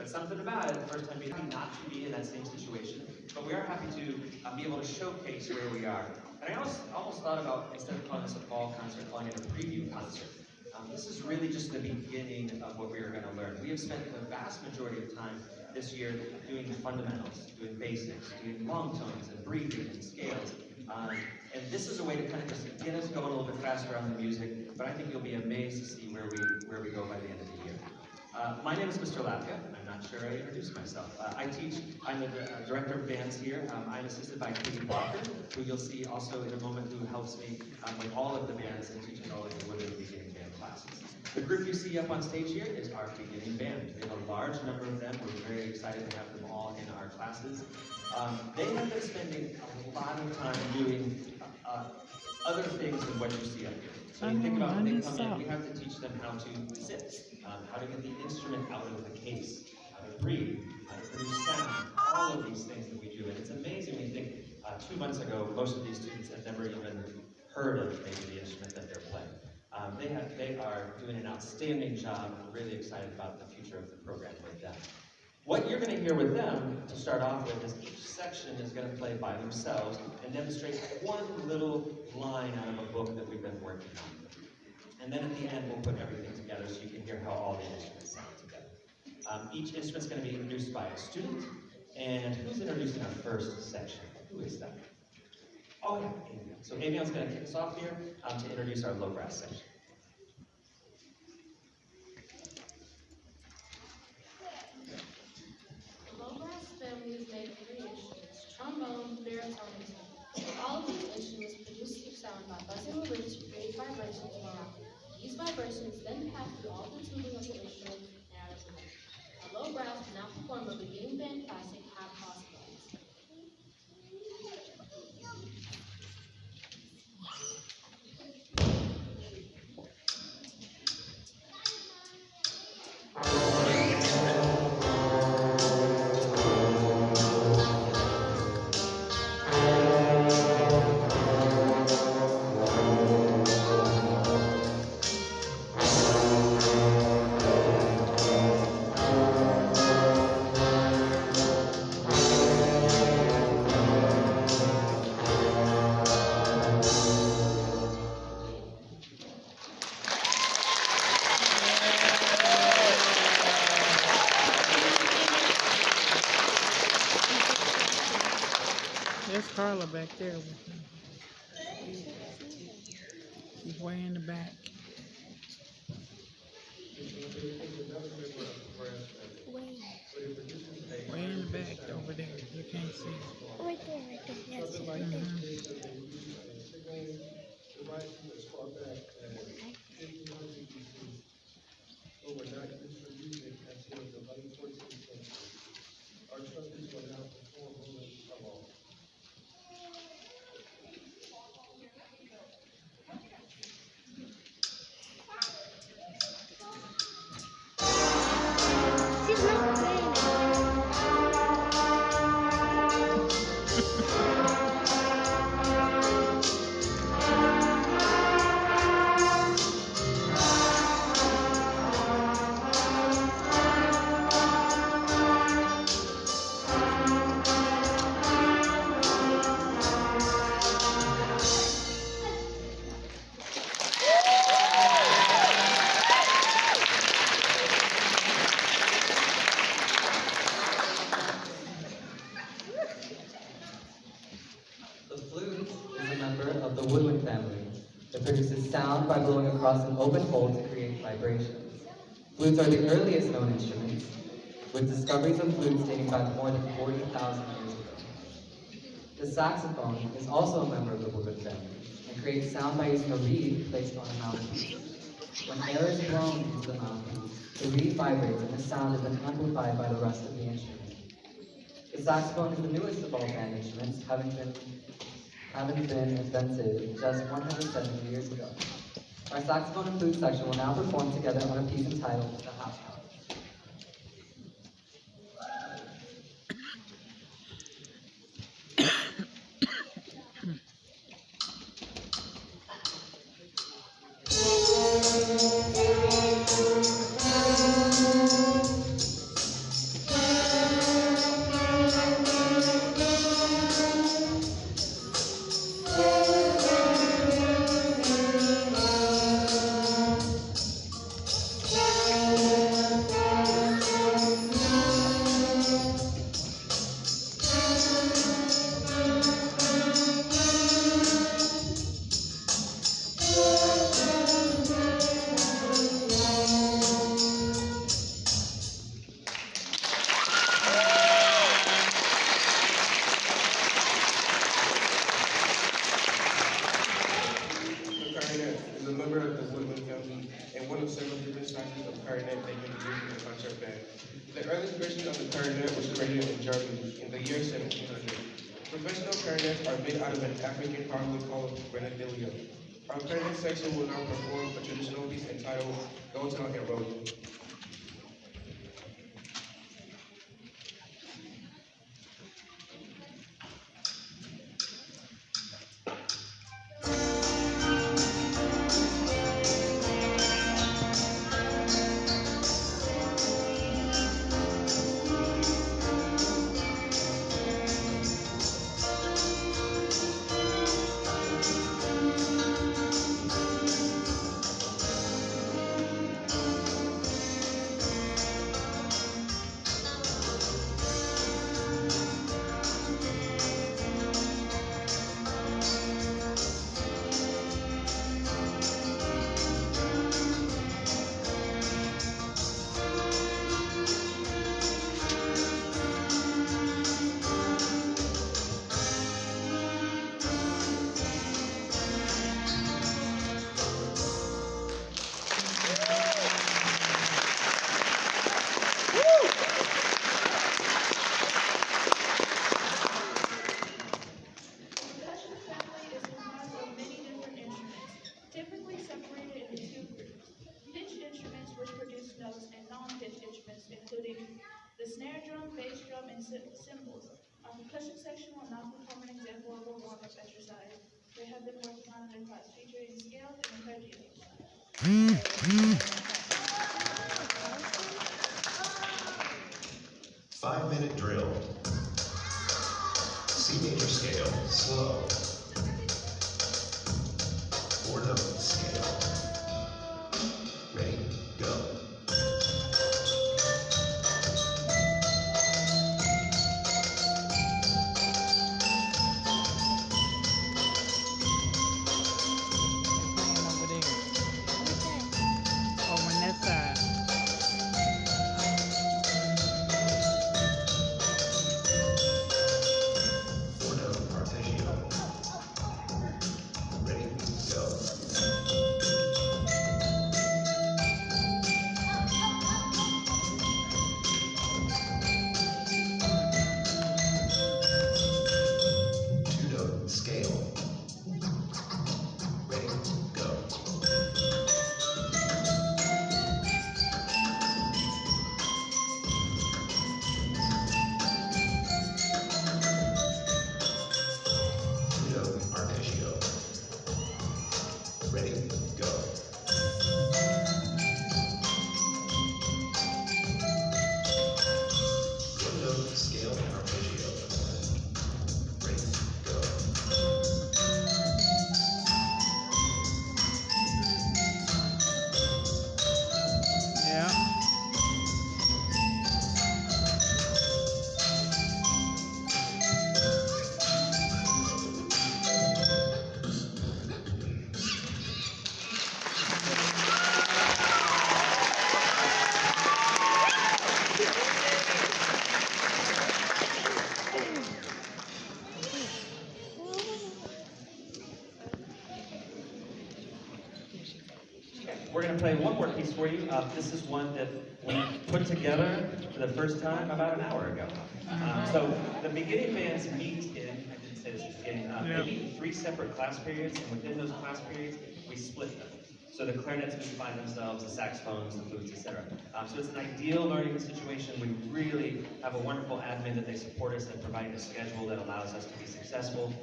something about it the first time, maybe not to be in that same situation, but we are happy to be able to showcase where we are. And I almost thought about, instead of calling this a fall concert, calling it a preview concert. This is really just the beginning of what we are going to learn. We have spent the vast majority of time this year doing fundamentals, doing basics, doing long tones and breathing and scales. And this is a way to kind of just get us going a little bit faster on the music, but I think you'll be amazed to see where we go by the end of the year. My name is Mr. Lapka. I'm not sure I introduced myself. I teach, I'm the director of bands here. I'm assisted by Katie Walker, who you'll see also in a moment, who helps me with all of the bands and teaching all of the woodwind beginning band classes. The group you see up on stage here is our beginning band. We have a large number of them. We're very excited to have them all in our classes. They have been spending a lot of time doing other things than what you see up here. So you think about when they come in, we have to teach them how to sit, how to get the instrument out of the case, how to breathe, how to produce sound, all of these things that we do. And it's amazing when you think 2 months ago, most of these students had never even heard of maybe the instrument that they're playing. They are doing an outstanding job. I'm really excited about the future of the program with them. What you're going to hear with them to start off with is each section is going to play by themselves and demonstrate one little line out of a book that we've been working on. And then at the end, we'll put everything together so you can hear how all the instruments sound together. Each instrument's going to be introduced by a student. And who's introducing our first section? Who is that? Oh, yeah, Avion. So Avion's going to kick us off here to introduce our low brass section. Is made of 3 instruments: trombone, baritone, and tuba. All of these instruments produce sound by buzzing the lips to create vibrations around. These vibrations then pass through all the tubing of the instrument and out of the mouth. A low brass will now perform a beginning band classic, Half Possibilities. There's Carla back there with him. She's way in the back. Way in the back over there. You can't see. Right there, yes. Our trustees will now perform Come On. She's not playing it. The woodwind family that produces sound by blowing across an open hole to create vibrations. Flutes are the earliest known instruments, with discoveries of flutes dating back more than 40,000 years ago. The saxophone is also a member of the woodwind family and creates sound by using a reed placed on a mouthpiece. When air is blown into the mouthpiece, the reed vibrates and the sound is then amplified by the rest of the instrument. The saxophone is the newest of all band instruments, having been invented just 170 years ago. Our saxophone and flute section will now perform together on a piece entitled The Half Hour. earliest version of the clarinet was created in Germany in the year 1700. Professional clarinets are made out of an African hardwood called grenadillo. Our clarinet section will now perform a traditional piece entitled Go Tell and Rody. Percussion assembly is comprised of many different instruments, typically separated into two groups. Pitched instruments, which produce notes, and non-pitched instruments, including the snare drum, bass drum, and cymbals. Our percussion section will now perform an example of a warm-up exercise they have been working on in their class, featuring scales and arpeggios. 5-minute drill. C major scale, slow. 4-note scale. Ready, go. Playing over there. Over on that side. 4-note arpeggio. Ready, go. Two-note scale. Ready, go. Two-note arpeggio. Ready, go. One-note scale arpeggio. Ready, go. Yeah. We're going to play one more piece for you. This is one that we put together for the first time about an hour ago. So the beginning bands meet in, I didn't say this at the beginning, they meet in 3 separate class periods, and within those class periods, we split them. So the clarinets can find themselves, the saxophones, the flutes, etc. So it's an ideal learning situation. We really have a wonderful admin that they support us in providing a schedule that allows us to be successful.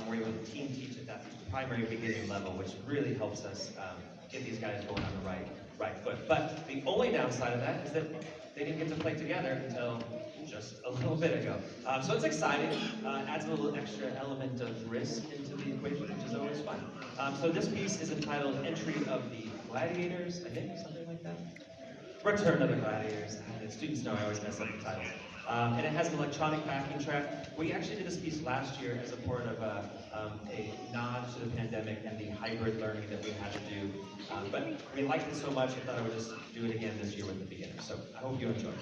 We're able to team teach at that primary beginning level, which really helps us get these guys going on the right foot. But the only downside of that is that they didn't get to play together until just a little bit ago. So it's exciting, adds a little extra element of risk into the equation, which is always fun. So this piece is entitled Entry of the Gladiators, I think, something like that. Return of the Gladiators. The students know I always mess up the titles. And it has an electronic backing track. We actually did this piece last year as a part of a nod to the pandemic and the hybrid learning that we had to do. But we liked it so much, I thought I would just do it again this year with the beginners. So I hope you enjoy it.